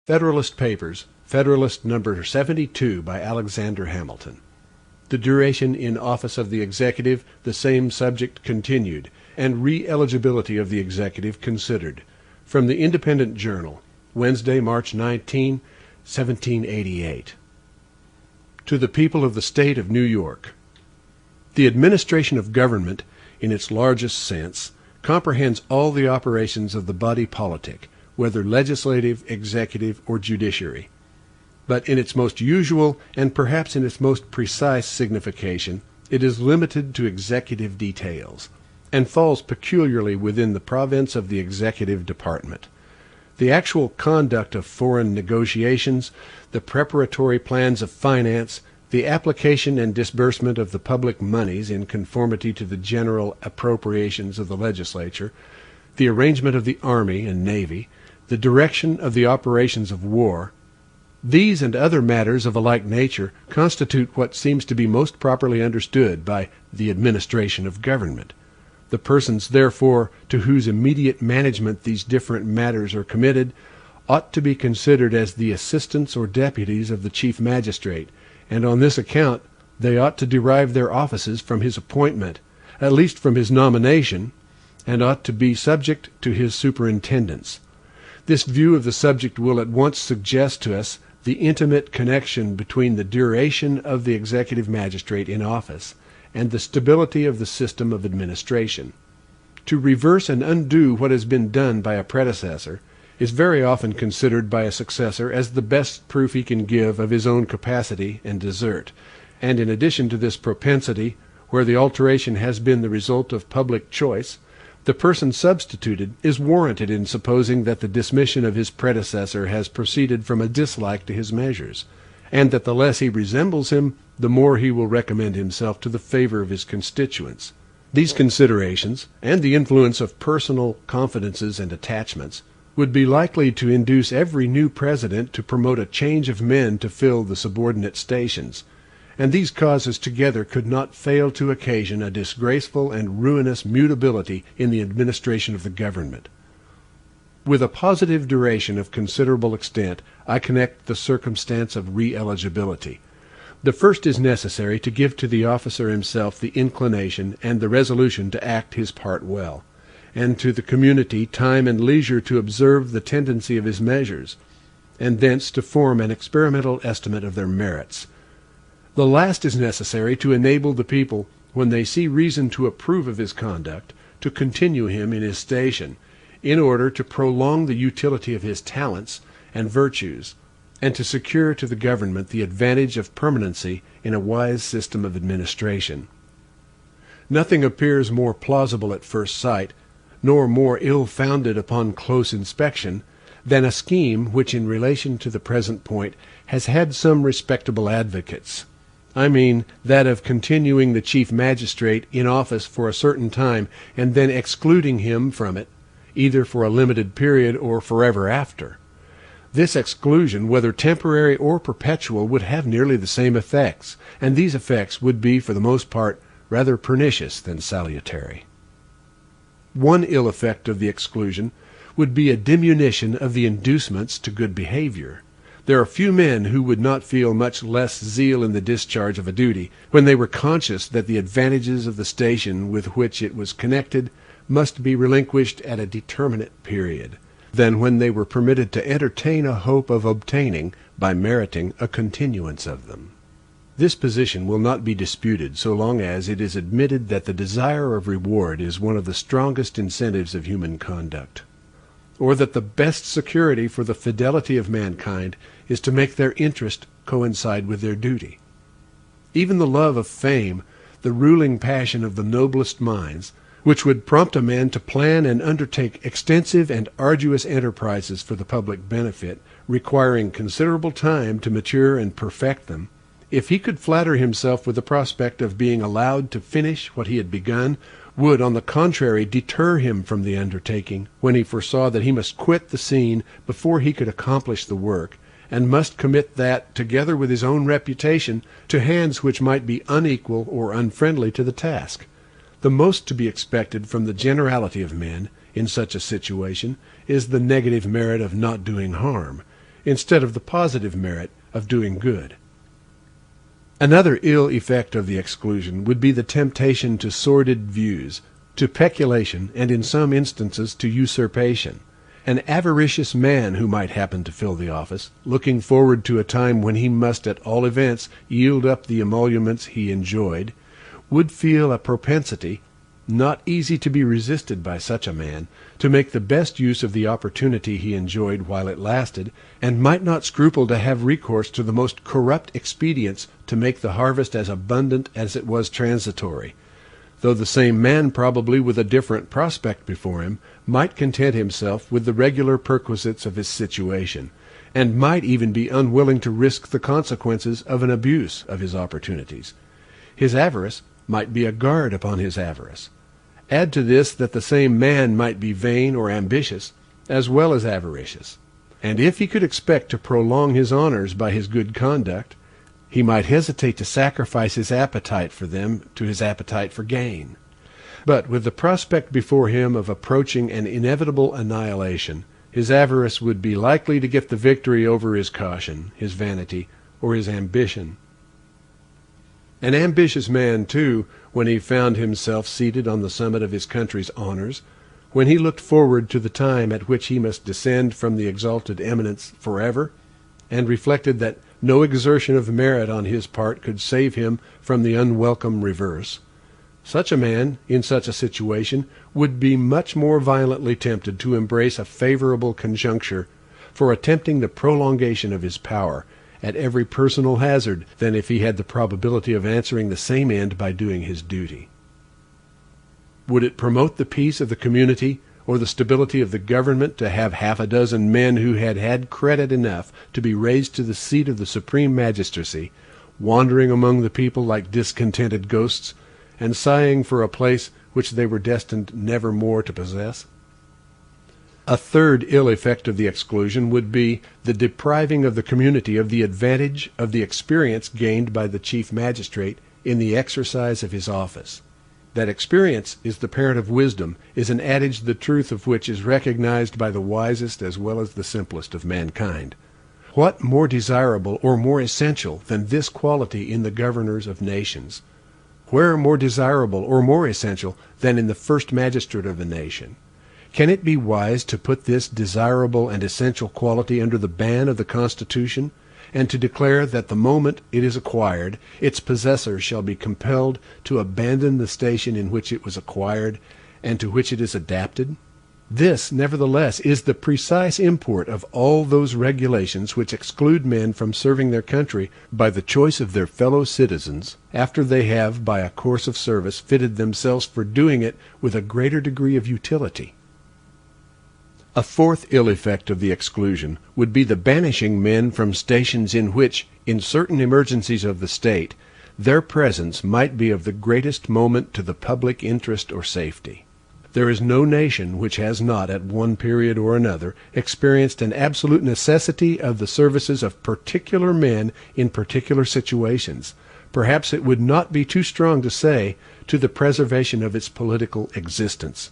Federalist Papers, Federalist Number 72 by Alexander Hamilton. The duration in office of the Executive, the same subject continued, and re-eligibility of the Executive considered. From the Independent Journal, Wednesday, March 19, 1788. To the People of the State of New York. The administration of government, in its largest sense, comprehends all the operations of the body politic, whether legislative, executive, or judiciary. But in its most usual, and perhaps in its most precise signification, it is limited to executive details, and falls peculiarly within the province of the executive department. The actual conduct of foreign negotiations, the preparatory plans of finance, the application and disbursement of the public moneys in conformity to the general appropriations of the legislature, the arrangement of the army and navy, the direction of the operations of war, these and other matters of a like nature constitute what seems to be most properly understood by the administration of government. The persons, therefore, to whose immediate management these different matters are committed ought to be considered as the assistants or deputies of the chief magistrate, and on this account they ought to derive their offices from his appointment, at least from his nomination, and ought to be subject to his superintendence. This view of the subject will at once suggest to us the intimate connection between the duration of the executive magistrate in office and the stability of the system of administration. To reverse and undo what has been done by a predecessor is very often considered by a successor as the best proof he can give of his own capacity and desert, and in addition to this propensity, where the alteration has been the result of public choice, the person substituted is warranted in supposing that the dismission of his predecessor has proceeded from a dislike to his measures, and that the less he resembles him, the more he will recommend himself to the favor of his constituents. These considerations, and the influence of personal confidences and attachments, would be likely to induce every new president to promote a change of men to fill the subordinate stations, and these causes together could not fail to occasion a disgraceful and ruinous mutability in the administration of the government. With a positive duration of considerable extent, I connect the circumstance of re-eligibility. The first is necessary to give to the officer himself the inclination and the resolution to act his part well, and to the community time and leisure to observe the tendency of his measures, and thence to form an experimental estimate of their merits. The last is necessary to enable the people, when they see reason to approve of his conduct, to continue him in his station, in order to prolong the utility of his talents and virtues, and to secure to the government the advantage of permanency in a wise system of administration. Nothing appears more plausible at first sight, nor more ill-founded upon close inspection, than a scheme which in relation to the present point has had some respectable advocates. I mean that of continuing the chief magistrate in office for a certain time and then excluding him from it, either for a limited period or forever after. This exclusion, whether temporary or perpetual, would have nearly the same effects, and these effects would be for the most part rather pernicious than salutary. One ill effect of the exclusion would be a diminution of the inducements to good behavior. There are few men who would not feel much less zeal in the discharge of a duty, when they were conscious that the advantages of the station with which it was connected must be relinquished at a determinate period, than when they were permitted to entertain a hope of obtaining, by meriting, a continuance of them. This position will not be disputed so long as it is admitted that the desire of reward is one of the strongest incentives of human conduct, or that the best security for the fidelity of mankind is to make their interest coincide with their duty. Even the love of fame, the ruling passion of the noblest minds, which would prompt a man to plan and undertake extensive and arduous enterprises for the public benefit, requiring considerable time to mature and perfect them, if he could flatter himself with the prospect of being allowed to finish what he had begun, would, on the contrary, deter him from the undertaking, when he foresaw that he must quit the scene before he could accomplish the work, and must commit that, together with his own reputation, to hands which might be unequal or unfriendly to the task. The most to be expected from the generality of men, in such a situation, is the negative merit of not doing harm. instead of the positive merit of doing good. Another ill effect of the exclusion would be the temptation to sordid views, to peculation, and in some instances to usurpation. An avaricious man who might happen to fill the office, looking forward to a time when he must at all events yield up the emoluments he enjoyed, would feel a propensity, not easy to be resisted by such a man, to make the best use of the opportunity he enjoyed while it lasted, and might not scruple to have recourse to the most corrupt expedients to make the harvest as abundant as it was transitory, though the same man, probably with a different prospect before him, might content himself with the regular perquisites of his situation, and might even be unwilling to risk the consequences of an abuse of his opportunities. His avarice might be a guard upon his avarice. Add to this that the same man might be vain or ambitious, as well as avaricious, and if he could expect to prolong his honors by his good conduct, he might hesitate to sacrifice his appetite for them to his appetite for gain. But with the prospect before him of approaching an inevitable annihilation, his avarice would be likely to get the victory over his caution, his vanity, or his ambition. An ambitious man, too, when he found himself seated on the summit of his country's honors, when he looked forward to the time at which he must descend from the exalted eminence forever, and reflected that no exertion of merit on his part could save him from the unwelcome reverse, such a man, in such a situation, would be much more violently tempted to embrace a favorable conjuncture for attempting the prolongation of his power at every personal hazard than if he had the probability of answering the same end by doing his duty. Would it promote the peace of the community or the stability of the government to have half a dozen men who had had credit enough to be raised to the seat of the supreme magistracy, wandering among the people like discontented ghosts, and sighing for a place which they were destined never more to possess? A third ill effect of the exclusion would be the depriving of the community of the advantage of the experience gained by the chief magistrate in the exercise of his office. That experience is the parent of wisdom is an adage the truth of which is recognized by the wisest as well as the simplest of mankind. What more desirable or more essential than this quality in the governors of nations? Where more desirable or more essential than in the first magistrate of a nation? Can it be wise to put this desirable and essential quality under the ban of the Constitution, and to declare that the moment it is acquired, its possessor shall be compelled to abandon the station in which it was acquired, and to which it is adapted? This, nevertheless, is the precise import of all those regulations which exclude men from serving their country by the choice of their fellow citizens, after they have, by a course of service, fitted themselves for doing it with a greater degree of utility. A fourth ill effect of the exclusion would be the banishing men from stations in which, in certain emergencies of the state, their presence might be of the greatest moment to the public interest or safety. There is no nation which has not, at one period or another, experienced an absolute necessity of the services of particular men in particular situations. Perhaps it would not be too strong to say, to the preservation of its political existence.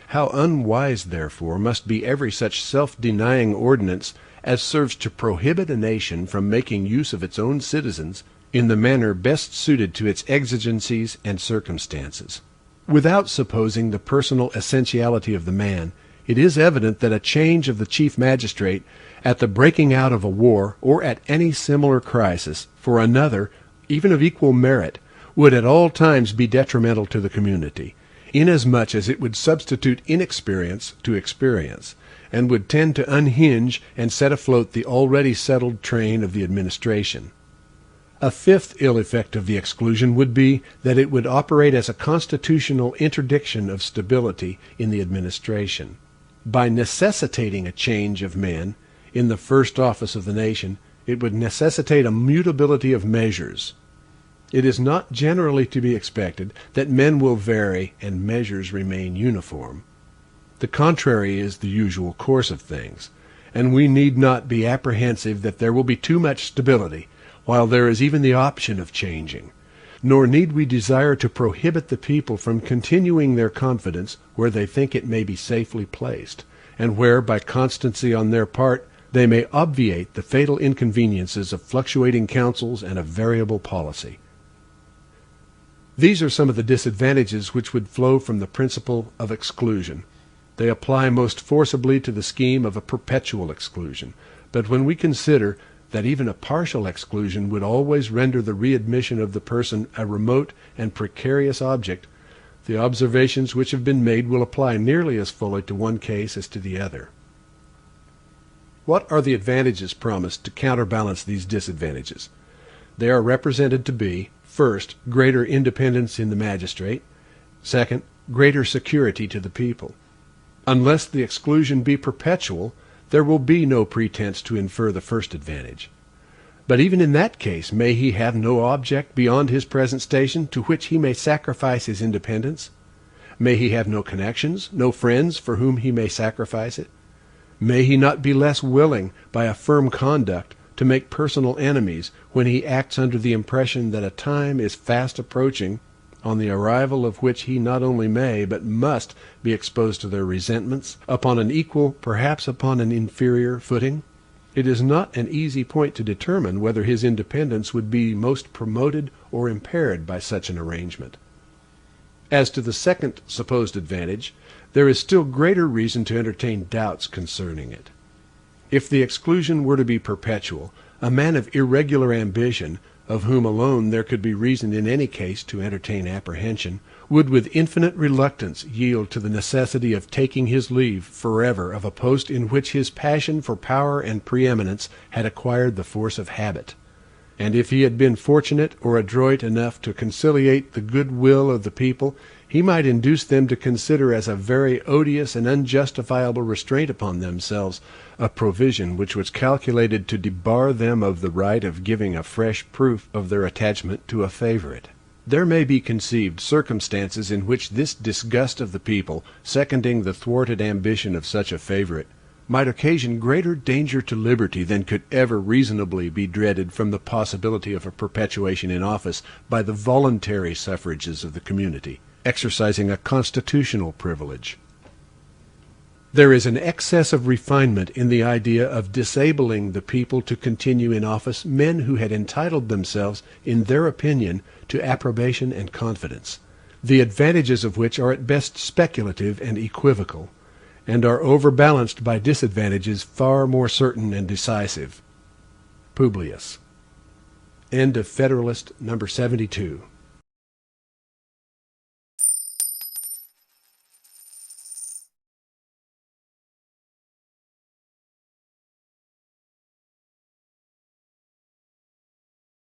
How unwise, therefore, must be every such self-denying ordinance as serves to prohibit a nation from making use of its own citizens in the manner best suited to its exigencies and circumstances. Without supposing the personal essentiality of the man, it is evident that a change of the chief magistrate at the breaking out of a war or at any similar crisis for another, even of equal merit, would at all times be detrimental to the community, inasmuch as it would substitute inexperience to experience, and would tend to unhinge and set afloat the already settled train of the administration. A fifth ill effect of the exclusion would be that it would operate as a constitutional interdiction of stability in the administration. By necessitating a change of men in the first office of the nation, it would necessitate a mutability of measures. It is not generally to be expected that men will vary and measures remain uniform. The contrary is the usual course of things, and we need not be apprehensive that there will be too much stability, while there is even the option of changing. Nor need we desire to prohibit the people from continuing their confidence where they think it may be safely placed, and where, by constancy on their part, They may obviate the fatal inconveniences of fluctuating counsels and a variable policy. These are some of the disadvantages which would flow from the principle of exclusion. They apply most forcibly to the scheme of a perpetual exclusion. But when we consider that even a partial exclusion would always render the readmission of the person a remote and precarious object, the observations which have been made will apply nearly as fully to one case as to the other. What are the advantages promised to counterbalance these disadvantages? They are represented to be, first, greater independence in the magistrate; second, greater security to the people. Unless the exclusion be perpetual, there will be no pretense to infer the first advantage. But even in that case, may he have no object beyond his present station to which he may sacrifice his independence? May he have no connections, no friends for whom he may sacrifice it? May he not be less willing, by a firm conduct, to make personal enemies when he acts under the impression that a time is fast approaching, on the arrival of which he not only may, but must, be exposed to their resentments, upon an equal, perhaps upon an inferior footing? It is not an easy point to determine whether his independence would be most promoted or impaired by such an arrangement. As to the second supposed advantage, there is still greater reason to entertain doubts concerning it. If the exclusion were to be perpetual, a man of irregular ambition, of whom alone there could be reason in any case to entertain apprehension, would with infinite reluctance yield to the necessity of taking his leave forever of a post in which his passion for power and preeminence had acquired the force of habit. And if he had been fortunate or adroit enough to conciliate the good will of the people, he might induce them to consider as a very odious and unjustifiable restraint upon themselves a provision which was calculated to debar them of the right of giving a fresh proof of their attachment to a favorite. There may be conceived circumstances in which this disgust of the people, seconding the thwarted ambition of such a favorite, might occasion greater danger to liberty than could ever reasonably be dreaded from the possibility of a perpetuation in office by the voluntary suffrages of the community, exercising a constitutional privilege. There is an excess of refinement in the idea of disabling the people to continue in office men who had entitled themselves, in their opinion, to approbation and confidence, the advantages of which are at best speculative and equivocal, and are overbalanced by disadvantages far more certain and decisive. Publius. End of Federalist Number 72.